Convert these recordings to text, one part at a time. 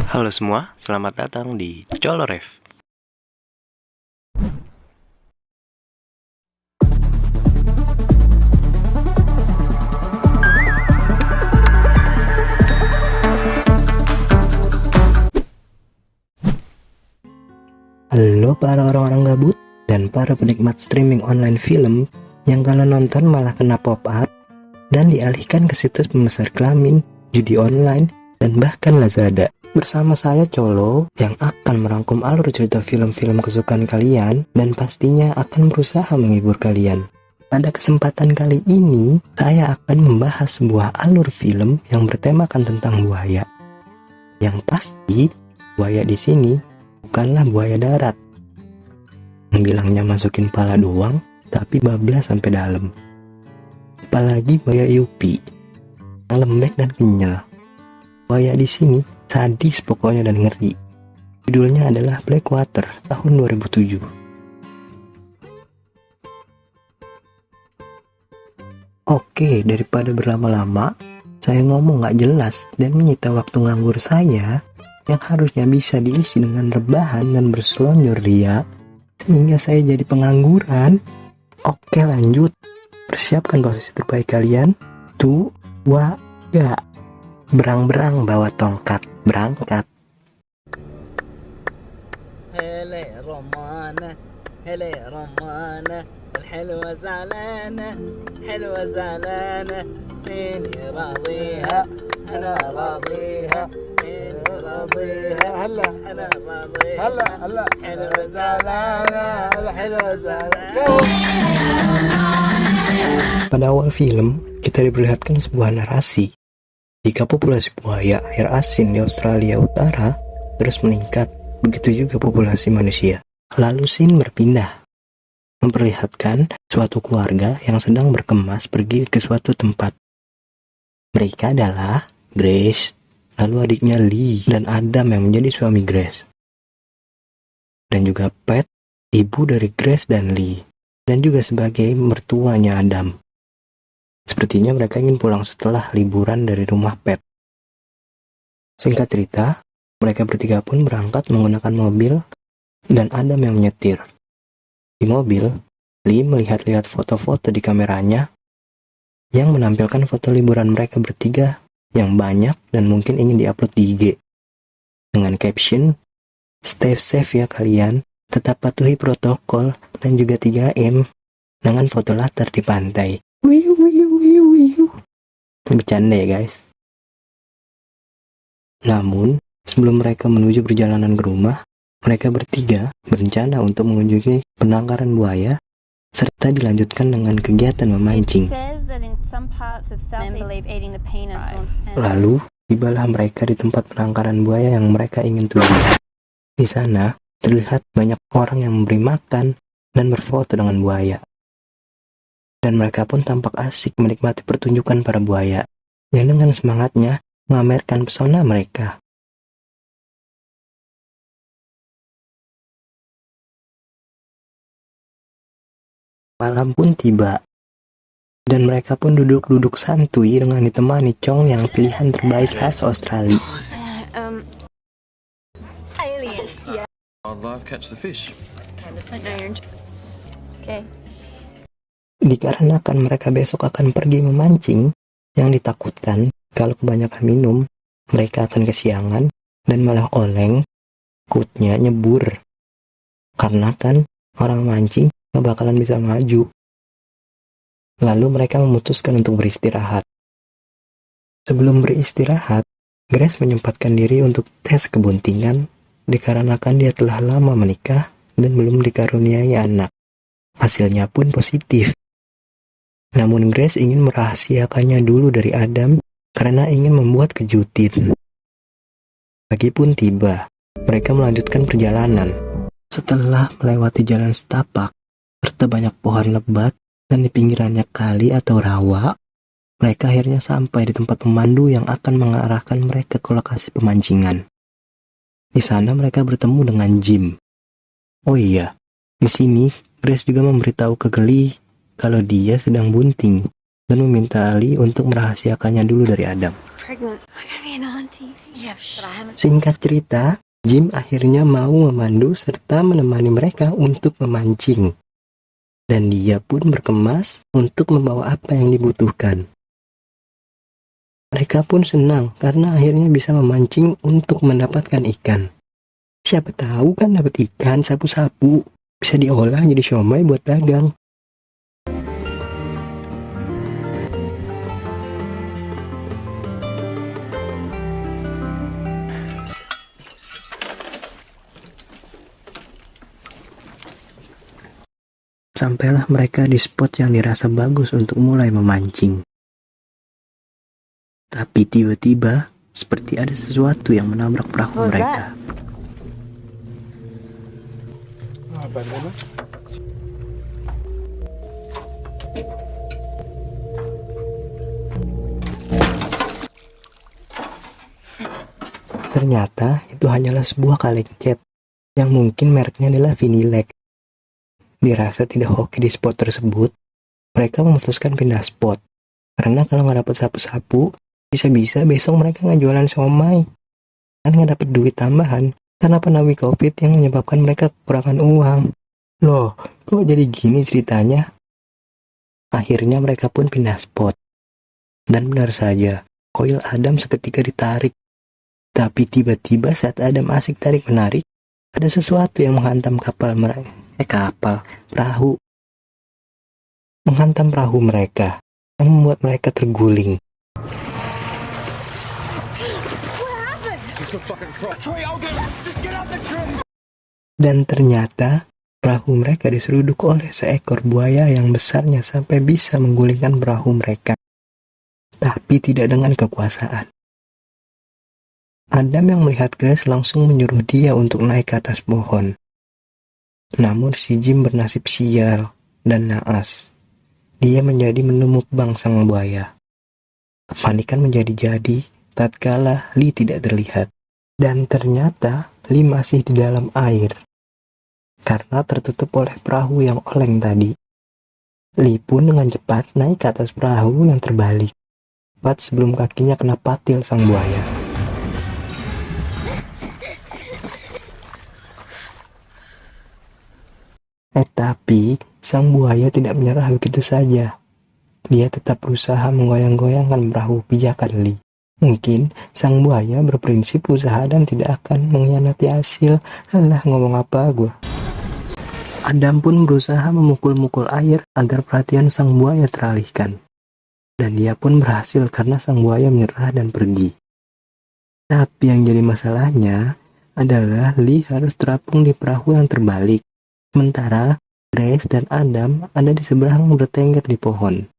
Halo semua, selamat datang di Colorev. Halo para orang-orang gabut dan para penikmat streaming online film yang kalau nonton malah kena pop-up dan dialihkan ke situs pemesan kelamin, judi online, dan bahkan Lazada. Bersama saya Colo yang akan merangkum alur cerita film-film kesukaan kalian dan pastinya akan berusaha menghibur kalian. Pada kesempatan kali ini, saya akan membahas sebuah alur film yang bertemakan tentang buaya. Yang pasti, buaya di sini bukanlah buaya darat. Yang bilangnya masukin pala doang, tapi bablas sampai dalam. Apalagi buaya Yupi, yang lembek dan kenyal. Buaya di sini sadis pokoknya dan ngeri. Judulnya adalah Blackwater tahun 2007. Oke, daripada berlama-lama, saya ngomong gak jelas dan menyita waktu nganggur saya yang harusnya bisa diisi dengan rebahan dan berselonjor ria, sehingga saya jadi pengangguran. Oke, lanjut. Persiapkan posisi terbaik kalian. 2, 3. Berang-berang bawa tongkat, berangkat. هلا يا رمانة هلا يا رمانة الحلوة زعلانة حلوة زعلانة مين راضيها أنا راضيها مين راضيها هلا أنا راضيها هلا هلا حلوة زعلانة الحلوة زعلانة. Pada awal film, kita diperlihatkan sebuah narasi jika populasi buaya air asin di Australia Utara terus meningkat, begitu juga populasi manusia. Lalu scene berpindah, memperlihatkan suatu keluarga yang sedang berkemas pergi ke suatu tempat. Mereka adalah Grace, lalu adiknya Lee, dan Adam yang menjadi suami Grace. Dan juga Pat, ibu dari Grace dan Lee, dan juga sebagai mertuanya Adam. Sepertinya mereka ingin pulang setelah liburan dari rumah Pat. Singkat cerita, mereka bertiga pun berangkat menggunakan mobil dan Adam yang menyetir. Di mobil, Lee melihat-lihat foto-foto di kameranya yang menampilkan foto liburan mereka bertiga yang banyak dan mungkin ingin diupload di IG. Dengan caption, "Stay safe ya kalian, tetap patuhi protokol dan juga 3M," dengan foto latar di pantai. Bercanda ya guys. Namun, sebelum mereka menuju perjalanan ke rumah, mereka bertiga berencana untuk mengunjungi penangkaran buaya serta dilanjutkan dengan kegiatan memancing. Lalu, tibalah mereka di tempat penangkaran buaya yang mereka ingin tuju. Di sana, terlihat banyak orang yang memberi makan dan berfoto dengan buaya. Dan mereka pun tampak asik menikmati pertunjukan para buaya, yang dengan semangatnya memamerkan pesona mereka. Malam pun tiba, dan mereka pun duduk-duduk santuy dengan ditemani Chong yang pilihan terbaik khas Australia. Aliens. Yeah. Wildlife catch the fish. Okay. Dikarenakan mereka besok akan pergi memancing, yang ditakutkan kalau kebanyakan minum, mereka akan kesiangan dan malah oleng, takutnya nyebur. Karena kan orang mancing gak bakalan bisa maju. Lalu mereka memutuskan untuk beristirahat. Sebelum beristirahat, Grace menyempatkan diri untuk tes kebuntingan dikarenakan dia telah lama menikah dan belum dikaruniai anak. Hasilnya pun positif. Namun Grace ingin merahasiakannya dulu dari Adam karena ingin membuat kejutan. Pagi pun tiba, mereka melanjutkan perjalanan. Setelah melewati jalan setapak, serta banyak pohon lebat dan di pinggirannya kali atau rawa, mereka akhirnya sampai di tempat pemandu yang akan mengarahkan mereka ke lokasi pemancingan. Di sana mereka bertemu dengan Jim. Oh iya, di sini Grace juga memberitahu ke Glee kalau dia sedang bunting dan meminta Ali untuk merahasiakannya dulu dari Adam. pregnant. I'm gonna be an auntie. Yeah, but I haven't. Singkat cerita, Jim akhirnya mau memandu serta menemani mereka untuk memancing. Dan dia pun berkemas untuk membawa apa yang dibutuhkan. Mereka pun senang karena akhirnya bisa memancing untuk mendapatkan ikan. Siapa tahu kan dapat ikan sapu-sapu, bisa diolah jadi siomay buat dagang. Sampailah mereka di spot yang dirasa bagus untuk mulai memancing. Tapi tiba-tiba, seperti ada sesuatu yang menabrak perahu What was mereka. Ternyata itu hanyalah sebuah kaleng cat yang mungkin mereknya adalah Vinilek. Dirasa tidak hoki di spot tersebut, mereka memutuskan pindah spot. Karena kalau nggak dapat sapu-sapu, bisa-bisa besok mereka nggak jualan siomay. Dan nggak dapat duit tambahan karena pandemi COVID yang menyebabkan mereka kekurangan uang. Loh, kok jadi gini ceritanya? Akhirnya mereka pun pindah spot. Dan benar saja, koil Adam seketika ditarik. Tapi tiba-tiba saat Adam asik tarik-menarik, ada sesuatu yang menghantam perahu. Menghantam perahu mereka, yang membuat mereka terguling. Dan ternyata, perahu mereka diseruduk oleh seekor buaya yang besarnya sampai bisa menggulingkan perahu mereka. Tapi tidak dengan kekuasaan. Adam yang melihat Grace langsung menyuruh dia untuk naik ke atas pohon. Namun si Jim bernasib sial dan naas. Dia menjadi menu mukbang sang buaya. Kepanikan menjadi-jadi tatkala Lee tidak terlihat. Dan ternyata Lee masih di dalam air. Karena tertutup oleh perahu yang oleng tadi. Lee pun dengan cepat naik ke atas perahu yang terbalik. Tepat sebelum kakinya kena patil sang buaya. Tapi sang buaya tidak menyerah begitu saja. Dia tetap berusaha menggoyang-goyangkan perahu pijakan Lee. Mungkin sang buaya berprinsip usaha dan tidak akan mengkhianati hasil. Alah, ngomong apa gua. Adam pun berusaha memukul-mukul air agar perhatian sang buaya teralihkan. Dan dia pun berhasil karena sang buaya menyerah dan pergi. Tapi yang jadi masalahnya adalah Lee harus terapung di perahu yang terbalik. Sementara Grace dan Adam ada di seberang bertengger di pohon.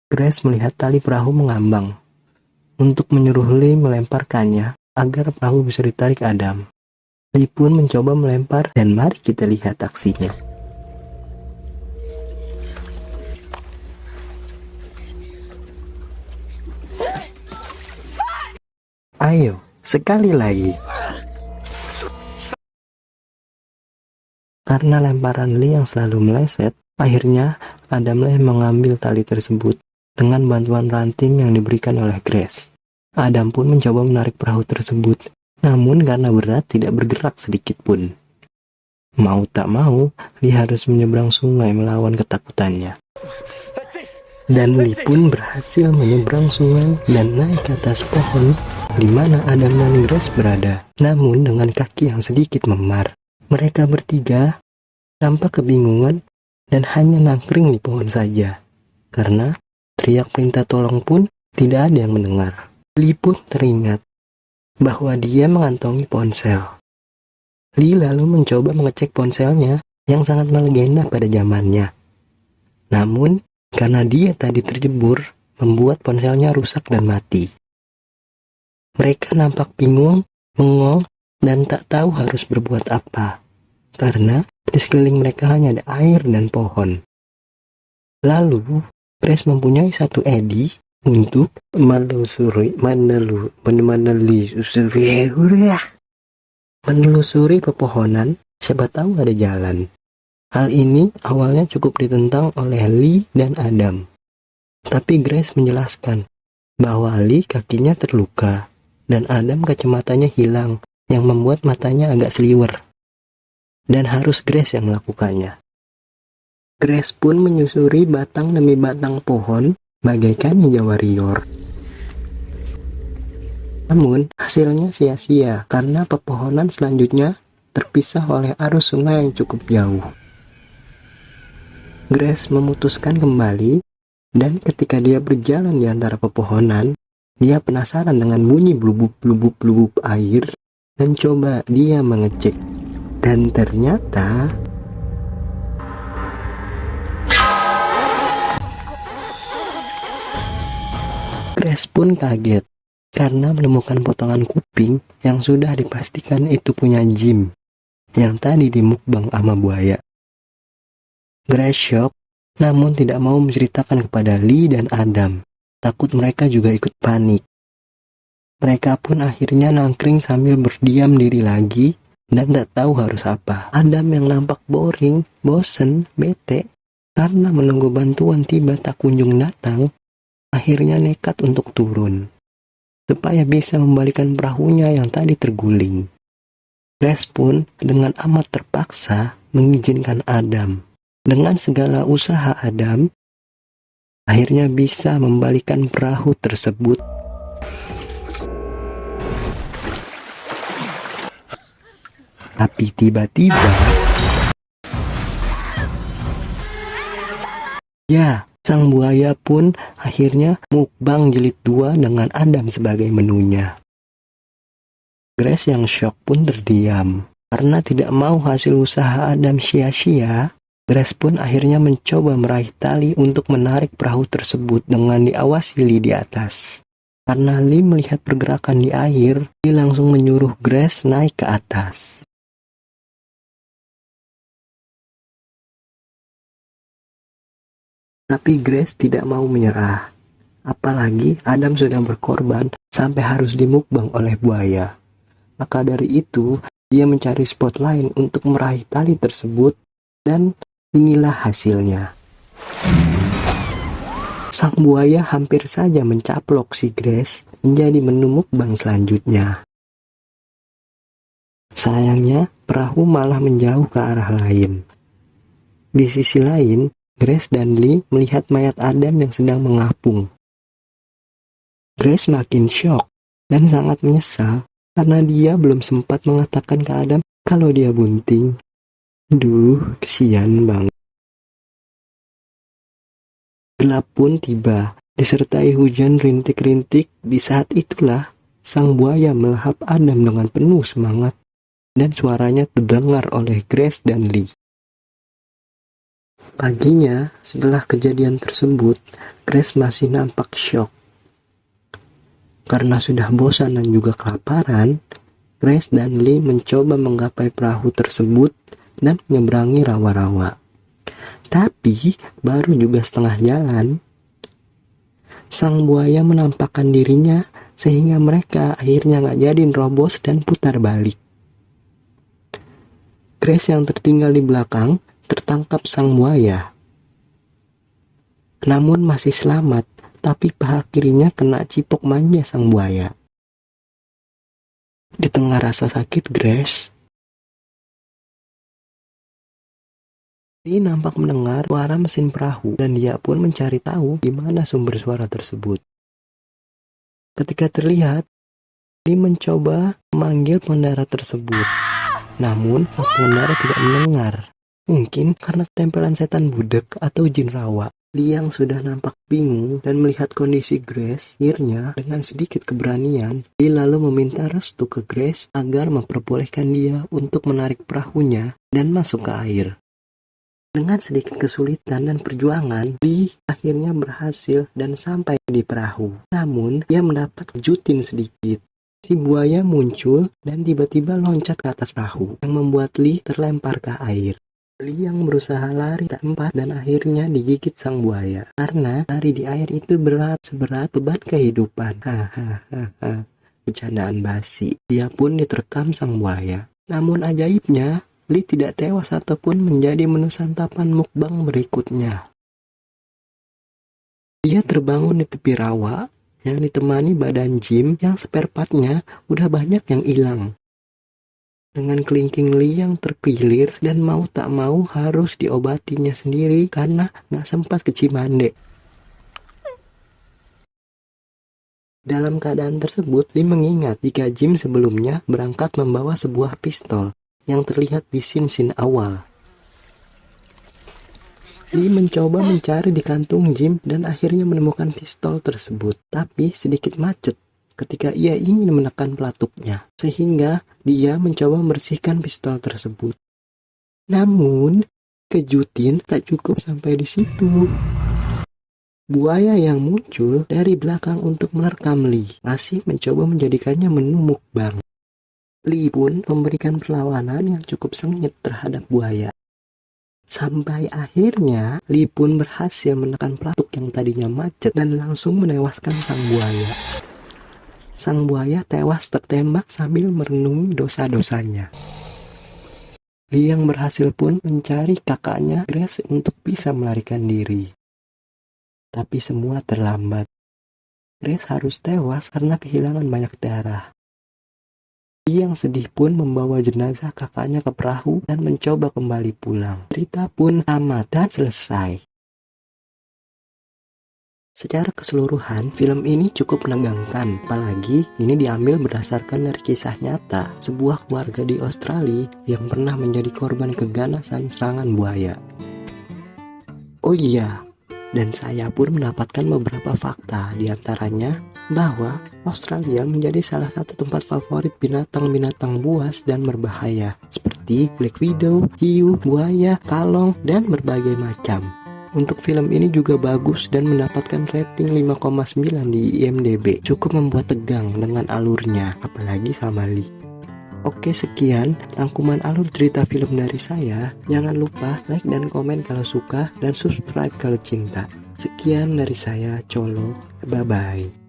Grace melihat tali perahu mengambang untuk menyuruh Lee melemparkannya agar perahu bisa ditarik Adam. Lee pun mencoba melempar dan mari kita lihat aksinya. Ayo, sekali lagi. Karena lemparan Lee yang selalu meleset, akhirnya Adam yang mengambil tali tersebut dengan bantuan ranting yang diberikan oleh Grace. Adam pun mencoba menarik perahu tersebut, namun karena berat tidak bergerak sedikit pun. Mau tak mau, Lee harus menyeberang sungai melawan ketakutannya. Dan Lee pun berhasil menyeberang sungai dan naik ke atas pohon di mana Adam dan Grace berada, namun dengan kaki yang sedikit memar. Mereka bertiga tampak kebingungan dan hanya nangkring di pohon saja, karena teriak perintah tolong pun tidak ada yang mendengar. Lee pun teringat bahwa dia mengantongi ponsel. Lee lalu mencoba mengecek ponselnya yang sangat melegenda pada zamannya. Namun, karena dia tadi terjebur, membuat ponselnya rusak dan mati. Mereka nampak bingung, bengong, dan tak tahu harus berbuat apa, karena di sekeliling mereka hanya ada air dan pohon. Lalu, Grace mempunyai satu ide untuk menelusuri pepohonan, siapa tahu ada jalan. Hal ini awalnya cukup ditentang oleh Lee dan Adam. Tapi Grace menjelaskan bahwa Lee kakinya terluka dan Adam kacamatanya hilang yang membuat matanya agak seliwer. Dan harus Grace yang melakukannya. Grace pun menyusuri batang demi batang pohon bagaikan ninja warrior. Namun hasilnya sia-sia karena pepohonan selanjutnya terpisah oleh arus sungai yang cukup jauh. Grace memutuskan kembali, dan ketika dia berjalan di antara pepohonan, dia penasaran dengan bunyi blubub air dan coba dia mengecek. Dan ternyata Grace pun kaget karena menemukan potongan kuping yang sudah dipastikan itu punya Jim yang tadi dimukbang sama buaya. Grace shock, namun tidak mau menceritakan kepada Lee dan Adam. Takut mereka juga ikut panik. Mereka pun akhirnya nangkring sambil berdiam diri lagi dan tak tahu harus apa. Adam yang nampak boring, bosen, bete karena menunggu bantuan tiba tak kunjung datang, akhirnya nekat untuk turun supaya bisa membalikan perahunya yang tadi terguling. Grace pun dengan amat terpaksa mengizinkan Adam. Dengan segala usaha Adam, akhirnya bisa membalikan perahu tersebut. Tapi tiba-tiba, ya, sang buaya pun akhirnya mukbang jilid 2 dengan Adam sebagai menunya. Grace yang shock pun terdiam. Karena tidak mau hasil usaha Adam sia-sia, Grace pun akhirnya mencoba meraih tali untuk menarik perahu tersebut dengan diawasi Lee di atas. Karena Lee melihat pergerakan di air, Lee langsung menyuruh Grace naik ke atas. Tapi Grace tidak mau menyerah. Apalagi Adam sudah berkorban sampai harus dimukbang oleh buaya. Maka dari itu, dia mencari spot lain untuk meraih tali tersebut dan inilah hasilnya. Sang buaya hampir saja mencaplok si Grace menjadi menu mukbang selanjutnya. Sayangnya, perahu malah menjauh ke arah lain. Di sisi lain, Grace dan Lee melihat mayat Adam yang sedang mengapung. Grace makin shock dan sangat menyesal karena dia belum sempat mengatakan ke Adam kalau dia bunting. Duh, kesian banget. Gelap pun tiba, disertai hujan rintik-rintik. Di saat itulah, sang buaya melahap Adam dengan penuh semangat dan suaranya terdengar oleh Grace dan Lee. Paginya, setelah kejadian tersebut, Grace masih nampak syok. Karena sudah bosan dan juga kelaparan, Grace dan Lee mencoba menggapai perahu tersebut dan menyeberangi rawa-rawa. Tapi, baru juga setengah jalan, sang buaya menampakkan dirinya sehingga mereka akhirnya gak jadi nerobos dan putar balik. Grace yang tertinggal di belakang tertangkap sang buaya. Namun masih selamat, tapi paha kirinya kena cipok manja sang buaya. Di tengah rasa sakit Grace, Lee nampak mendengar suara mesin perahu dan dia pun mencari tahu di mana sumber suara tersebut. Ketika terlihat, Lee mencoba memanggil pengendara tersebut. Namun sang pengendara tidak mendengar. Mungkin karena ketempelan setan budek atau jin rawa. Lee yang sudah nampak bingung dan melihat kondisi Grace, akhirnya dengan sedikit keberanian, Lee lalu meminta restu ke Grace agar memperbolehkan dia untuk menarik perahunya dan masuk ke air. Dengan sedikit kesulitan dan perjuangan, Lee akhirnya berhasil dan sampai di perahu. Namun, dia mendapat kejutan sedikit. Si buaya muncul dan tiba-tiba loncat ke atas perahu, yang membuat Lee terlempar ke air. Lee yang berusaha lari tak sempat dan akhirnya digigit sang buaya. Karena lari di air itu berat seberat beban kehidupan. Hahaha, bercandaan basi. Dia pun diterkam sang buaya. Namun ajaibnya, Lee tidak tewas ataupun menjadi menu santapan mukbang berikutnya. Dia terbangun di tepi rawa yang ditemani badan Jim yang spare partnya udah banyak yang hilang. Dengan kelingking Lee yang terkilir dan mau tak mau harus diobatinya sendiri karena gak sempat ke Cimande. Dalam keadaan tersebut, Lee mengingat jika Jim sebelumnya berangkat membawa sebuah pistol yang terlihat di scene awal. Lee mencoba mencari di kantung Jim dan akhirnya menemukan pistol tersebut, tapi sedikit macet ketika ia ingin menekan pelatuknya, sehingga dia mencoba membersihkan pistol tersebut. Namun, kejutin tak cukup sampai di situ. Buaya yang muncul dari belakang untuk menerkam Lee masih mencoba menjadikannya menu mukbang. Lee pun memberikan perlawanan yang cukup sengit terhadap buaya. Sampai akhirnya Lee pun berhasil menekan pelatuk yang tadinya macet dan langsung menewaskan sang buaya. Sang buaya tewas tertembak sambil merenungi dosa-dosanya. Lee yang berhasil pun mencari kakaknya Grace untuk bisa melarikan diri. Tapi semua terlambat. Grace harus tewas karena kehilangan banyak darah. Lee yang sedih pun membawa jenazah kakaknya ke perahu dan mencoba kembali pulang. Cerita pun tamat dan selesai. Secara keseluruhan, film ini cukup menegangkan, apalagi ini diambil berdasarkan dari kisah nyata sebuah keluarga di Australia yang pernah menjadi korban keganasan serangan buaya. Oh iya, dan saya pun mendapatkan beberapa fakta, diantaranya bahwa Australia menjadi salah satu tempat favorit binatang-binatang buas dan berbahaya seperti black widow, hiu, buaya, kalong, dan berbagai macam. Untuk film ini juga bagus dan mendapatkan rating 5,9 di IMDb. Cukup membuat tegang dengan alurnya, apalagi sama Lee. Oke, sekian rangkuman alur cerita film dari saya. Jangan lupa like dan komen kalau suka dan subscribe kalau cinta. Sekian dari saya, Colo. Bye-bye.